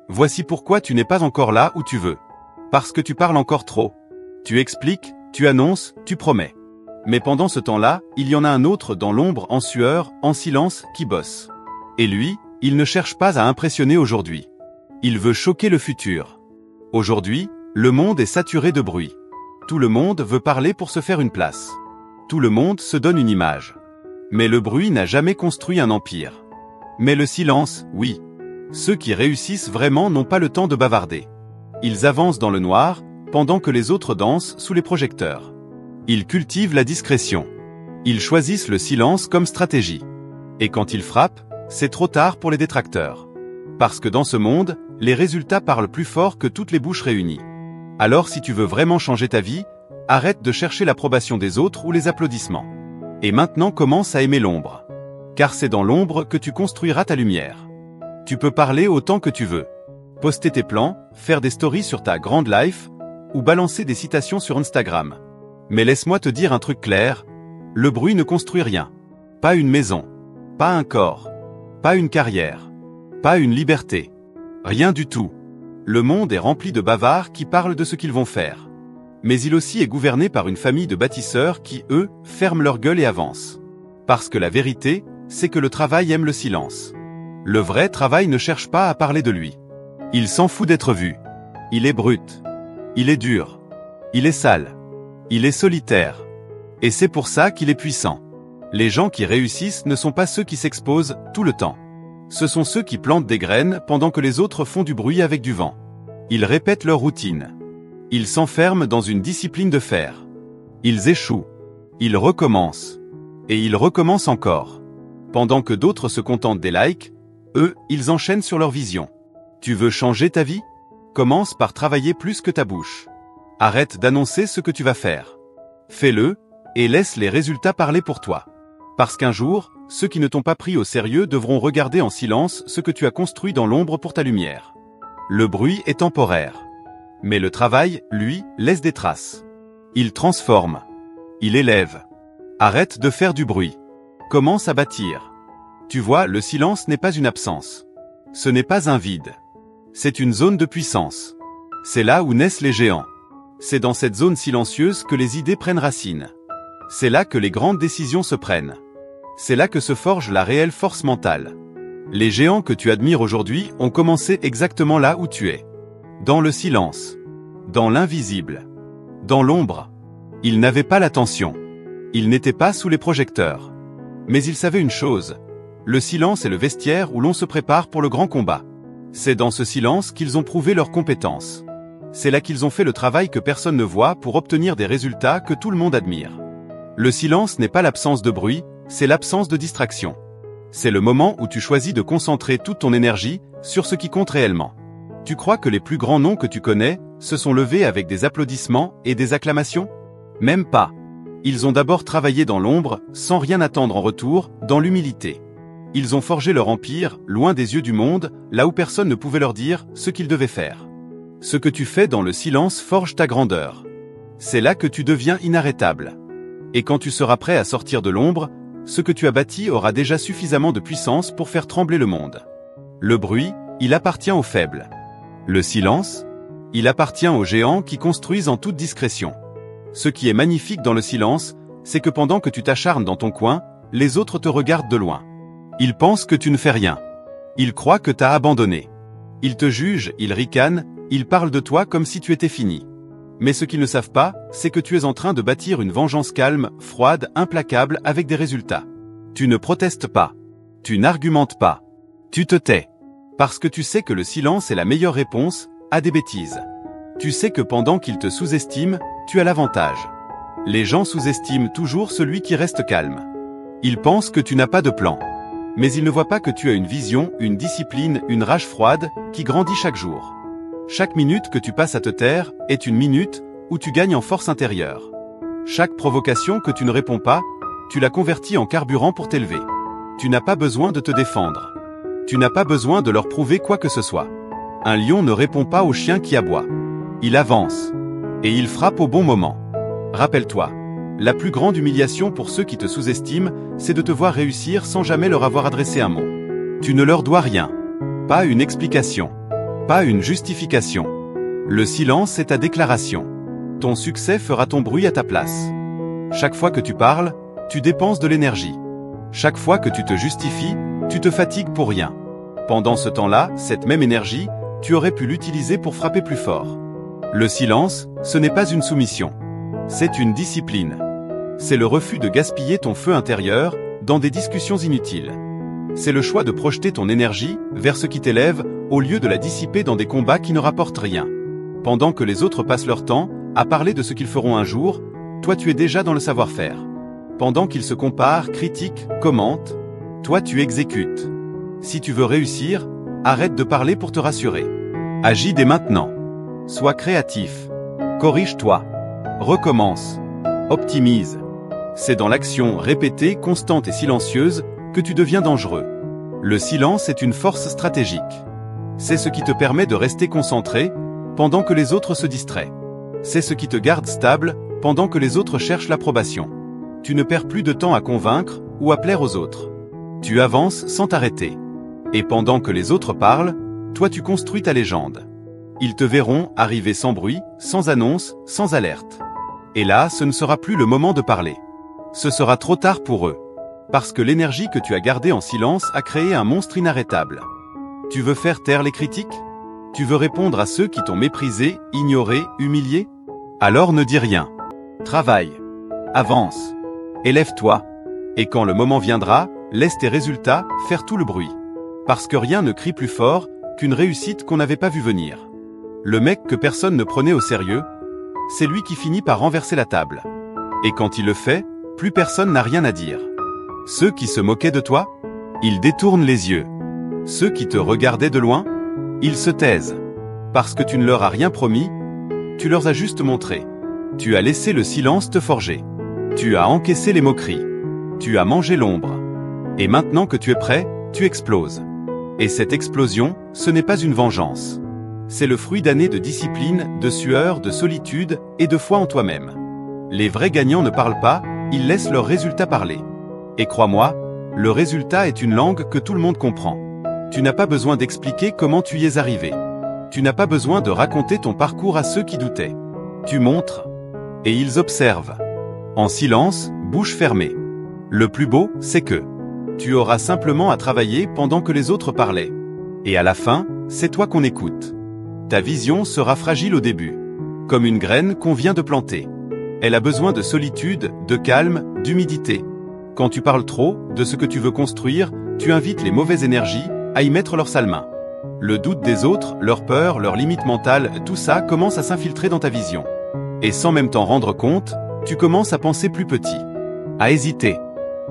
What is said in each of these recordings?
Voici pourquoi tu n'es pas encore là où tu veux. Parce que tu parles encore trop. Tu expliques, tu annonces, tu promets. Mais pendant ce temps-là, il y en a un autre dans l'ombre, en sueur, en silence, qui bosse. Et lui, il ne cherche pas à impressionner aujourd'hui. Il veut choquer le futur. Aujourd'hui, le monde est saturé de bruit. Tout le monde veut parler pour se faire une place. Tout le monde se donne une image. Mais le bruit n'a jamais construit un empire. Mais le silence, oui. Ceux qui réussissent vraiment n'ont pas le temps de bavarder. Ils avancent dans le noir, pendant que les autres dansent sous les projecteurs. Ils cultivent la discrétion. Ils choisissent le silence comme stratégie. Et quand ils frappent, c'est trop tard pour les détracteurs. Parce que dans ce monde, les résultats parlent plus fort que toutes les bouches réunies. Alors si tu veux vraiment changer ta vie, arrête de chercher l'approbation des autres ou les applaudissements. Et maintenant commence à aimer l'ombre. Car c'est dans l'ombre que tu construiras ta lumière. Tu peux parler autant que tu veux. Poster tes plans, faire des stories sur ta grande life, ou balancer des citations sur Instagram. Mais laisse-moi te dire un truc clair, le bruit ne construit rien. Pas une maison. Pas un corps. Pas une carrière. Pas une liberté. Rien du tout. Le monde est rempli de bavards qui parlent de ce qu'ils vont faire. Mais il aussi est gouverné par une famille de bâtisseurs qui, eux, ferment leur gueule et avancent. Parce que la vérité, c'est que le travail aime le silence. Le vrai travail ne cherche pas à parler de lui. Il s'en fout d'être vu. Il est brut. Il est dur. Il est sale. Il est solitaire. Et c'est pour ça qu'il est puissant. Les gens qui réussissent ne sont pas ceux qui s'exposent tout le temps. Ce sont ceux qui plantent des graines pendant que les autres font du bruit avec du vent. Ils répètent leur routine. Ils s'enferment dans une discipline de fer. Ils échouent. Ils recommencent. Et ils recommencent encore. Pendant que d'autres se contentent des likes, eux, ils enchaînent sur leur vision. Tu veux changer ta vie? Commence par travailler plus que ta bouche. Arrête d'annoncer ce que tu vas faire. Fais-le, et laisse les résultats parler pour toi. Parce qu'un jour, ceux qui ne t'ont pas pris au sérieux devront regarder en silence ce que tu as construit dans l'ombre pour ta lumière. Le bruit est temporaire. Mais le travail, lui, laisse des traces. Il transforme. Il élève. Arrête de faire du bruit. Commence à bâtir. Tu vois, le silence n'est pas une absence. Ce n'est pas un vide. C'est une zone de puissance. C'est là où naissent les géants. C'est dans cette zone silencieuse que les idées prennent racine. C'est là que les grandes décisions se prennent. C'est là que se forge la réelle force mentale. Les géants que tu admires aujourd'hui ont commencé exactement là où tu es. Dans le silence. Dans l'invisible. Dans l'ombre. Ils n'avaient pas l'attention. Ils n'étaient pas sous les projecteurs. Mais ils savaient une chose. Le silence est le vestiaire où l'on se prépare pour le grand combat. C'est dans ce silence qu'ils ont prouvé leurs compétences. C'est là qu'ils ont fait le travail que personne ne voit pour obtenir des résultats que tout le monde admire. Le silence n'est pas l'absence de bruit, c'est l'absence de distraction. C'est le moment où tu choisis de concentrer toute ton énergie sur ce qui compte réellement. Tu crois que les plus grands noms que tu connais se sont levés avec des applaudissements et des acclamations? Même pas. Ils ont d'abord travaillé dans l'ombre, sans rien attendre en retour, dans l'humilité. Ils ont forgé leur empire, loin des yeux du monde, là où personne ne pouvait leur dire ce qu'ils devaient faire. Ce que tu fais dans le silence forge ta grandeur. C'est là que tu deviens inarrêtable. Et quand tu seras prêt à sortir de l'ombre, ce que tu as bâti aura déjà suffisamment de puissance pour faire trembler le monde. Le bruit, il appartient aux faibles. Le silence, il appartient aux géants qui construisent en toute discrétion. Ce qui est magnifique dans le silence, c'est que pendant que tu t'acharnes dans ton coin, les autres te regardent de loin. Ils pensent que tu ne fais rien. Ils croient que t'as abandonné. Ils te jugent, ils ricanent, ils parlent de toi comme si tu étais fini. Mais ce qu'ils ne savent pas, c'est que tu es en train de bâtir une vengeance calme, froide, implacable, avec des résultats. Tu ne protestes pas. Tu n'argumentes pas. Tu te tais. Parce que tu sais que le silence est la meilleure réponse à des bêtises. Tu sais que pendant qu'ils te sous-estiment, tu as l'avantage. Les gens sous-estiment toujours celui qui reste calme. Ils pensent que tu n'as pas de plan. Mais ils ne voient pas que tu as une vision, une discipline, une rage froide, qui grandit chaque jour. Chaque minute que tu passes à te taire est une minute où tu gagnes en force intérieure. Chaque provocation que tu ne réponds pas, tu la convertis en carburant pour t'élever. Tu n'as pas besoin de te défendre. Tu n'as pas besoin de leur prouver quoi que ce soit. Un lion ne répond pas au chien qui aboie. Il avance. Et il frappe au bon moment. Rappelle-toi, la plus grande humiliation pour ceux qui te sous-estiment, c'est de te voir réussir sans jamais leur avoir adressé un mot. Tu ne leur dois rien. Pas une explication. pas une justification. Le silence est ta déclaration. Ton succès fera ton bruit à ta place. Chaque fois que tu parles, tu dépenses de l'énergie. Chaque fois que tu te justifies, tu te fatigues pour rien. Pendant ce temps-là, cette même énergie, tu aurais pu l'utiliser pour frapper plus fort. Le silence, ce n'est pas une soumission. C'est une discipline. C'est le refus de gaspiller ton feu intérieur dans des discussions inutiles. C'est le choix de projeter ton énergie vers ce qui t'élève au lieu de la dissiper dans des combats qui ne rapportent rien. Pendant que les autres passent leur temps à parler de ce qu'ils feront un jour, toi tu es déjà dans le savoir-faire. Pendant qu'ils se comparent, critiquent, commentent, toi tu exécutes. Si tu veux réussir, arrête de parler pour te rassurer. Agis dès maintenant. Sois créatif. Corrige-toi. Recommence. Optimise. C'est dans l'action répétée, constante et silencieuse que tu deviens dangereux. Le silence est une force stratégique. C'est ce qui te permet de rester concentré pendant que les autres se distraient. C'est ce qui te garde stable pendant que les autres cherchent l'approbation. Tu ne perds plus de temps à convaincre ou à plaire aux autres. Tu avances sans t'arrêter. Et pendant que les autres parlent, toi tu construis ta légende. Ils te verront arriver sans bruit, sans annonce, sans alerte. Et là, ce ne sera plus le moment de parler. Ce sera trop tard pour eux. Parce que l'énergie que tu as gardée en silence a créé un monstre inarrêtable. Tu veux faire taire les critiques? Tu veux répondre à ceux qui t'ont méprisé, ignoré, humilié? Alors ne dis rien. Travaille. Avance. Élève-toi. Et quand le moment viendra, laisse tes résultats faire tout le bruit. Parce que rien ne crie plus fort qu'une réussite qu'on n'avait pas vue venir. Le mec que personne ne prenait au sérieux, c'est lui qui finit par renverser la table. Et quand il le fait, plus personne n'a rien à dire. Ceux qui se moquaient de toi, ils détournent les yeux. Ceux qui te regardaient de loin, ils se taisent. Parce que tu ne leur as rien promis, tu leur as juste montré. Tu as laissé le silence te forger. Tu as encaissé les moqueries. Tu as mangé l'ombre. Et maintenant que tu es prêt, tu exploses. Et cette explosion, ce n'est pas une vengeance. C'est le fruit d'années de discipline, de sueur, de solitude et de foi en toi-même. Les vrais gagnants ne parlent pas, ils laissent leurs résultats parler. Et crois-moi, le résultat est une langue que tout le monde comprend. Tu n'as pas besoin d'expliquer comment tu y es arrivé. Tu n'as pas besoin de raconter ton parcours à ceux qui doutaient. Tu montres, et ils observent. En silence, bouche fermée. Le plus beau, c'est que tu auras simplement à travailler pendant que les autres parlaient. Et à la fin, c'est toi qu'on écoute. Ta vision sera fragile au début, comme une graine qu'on vient de planter. Elle a besoin de solitude, de calme, d'humidité. Quand tu parles trop de ce que tu veux construire, tu invites les mauvaises énergies à y mettre leur sale main. Le doute des autres, leur peur, leurs limites mentales, tout ça commence à s'infiltrer dans ta vision. Et sans même t'en rendre compte, tu commences à penser plus petit, à hésiter,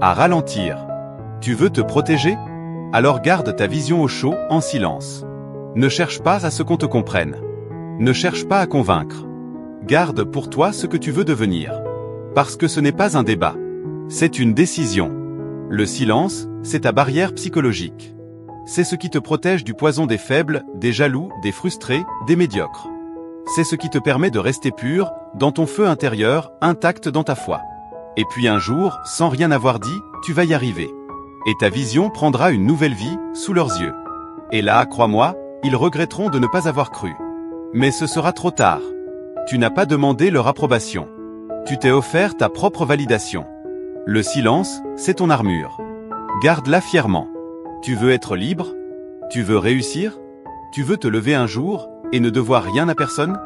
à ralentir. Tu veux te protéger? Alors garde ta vision au chaud, en silence. Ne cherche pas à ce qu'on te comprenne. Ne cherche pas à convaincre. Garde pour toi ce que tu veux devenir. Parce que ce n'est pas un débat. C'est une décision. Le silence, c'est ta barrière psychologique. C'est ce qui te protège du poison des faibles, des jaloux, des frustrés, des médiocres. C'est ce qui te permet de rester pur, dans ton feu intérieur, intact dans ta foi. Et puis un jour, sans rien avoir dit, tu vas y arriver. Et ta vision prendra une nouvelle vie, sous leurs yeux. Et là, crois-moi, ils regretteront de ne pas avoir cru. Mais ce sera trop tard. Tu n'as pas demandé leur approbation. Tu t'es offert ta propre validation. Le silence, c'est ton armure. Garde-la fièrement. Tu veux être libre? Tu veux réussir? Tu veux te lever un jour et ne devoir rien à personne?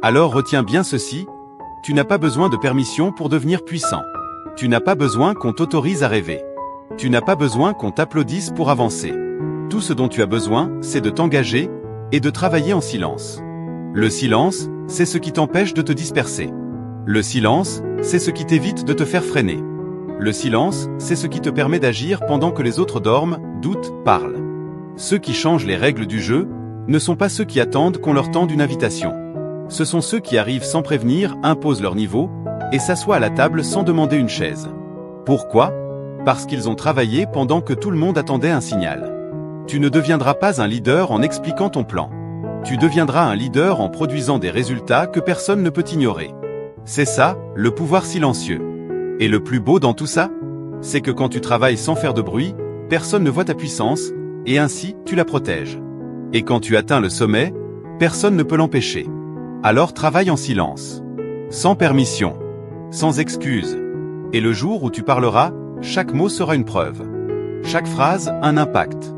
Alors retiens bien ceci, tu n'as pas besoin de permission pour devenir puissant. Tu n'as pas besoin qu'on t'autorise à rêver. Tu n'as pas besoin qu'on t'applaudisse pour avancer. Tout ce dont tu as besoin, c'est de t'engager et de travailler en silence. Le silence, c'est ce qui t'empêche de te disperser. Le silence, c'est ce qui t'évite de te faire freiner. Le silence, c'est ce qui te permet d'agir pendant que les autres dorment, doutent, parlent. Ceux qui changent les règles du jeu ne sont pas ceux qui attendent qu'on leur tende une invitation. Ce sont ceux qui arrivent sans prévenir, imposent leur niveau et s'assoient à la table sans demander une chaise. Pourquoi? Parce qu'ils ont travaillé pendant que tout le monde attendait un signal. Tu ne deviendras pas un leader en expliquant ton plan. Tu deviendras un leader en produisant des résultats que personne ne peut ignorer. C'est ça, le pouvoir silencieux. Et le plus beau dans tout ça, c'est que quand tu travailles sans faire de bruit, personne ne voit ta puissance, et ainsi tu la protèges. Et quand tu atteins le sommet, personne ne peut l'empêcher. Alors travaille en silence. Sans permission. Sans excuse. Et le jour où tu parleras, chaque mot sera une preuve. Chaque phrase, un impact.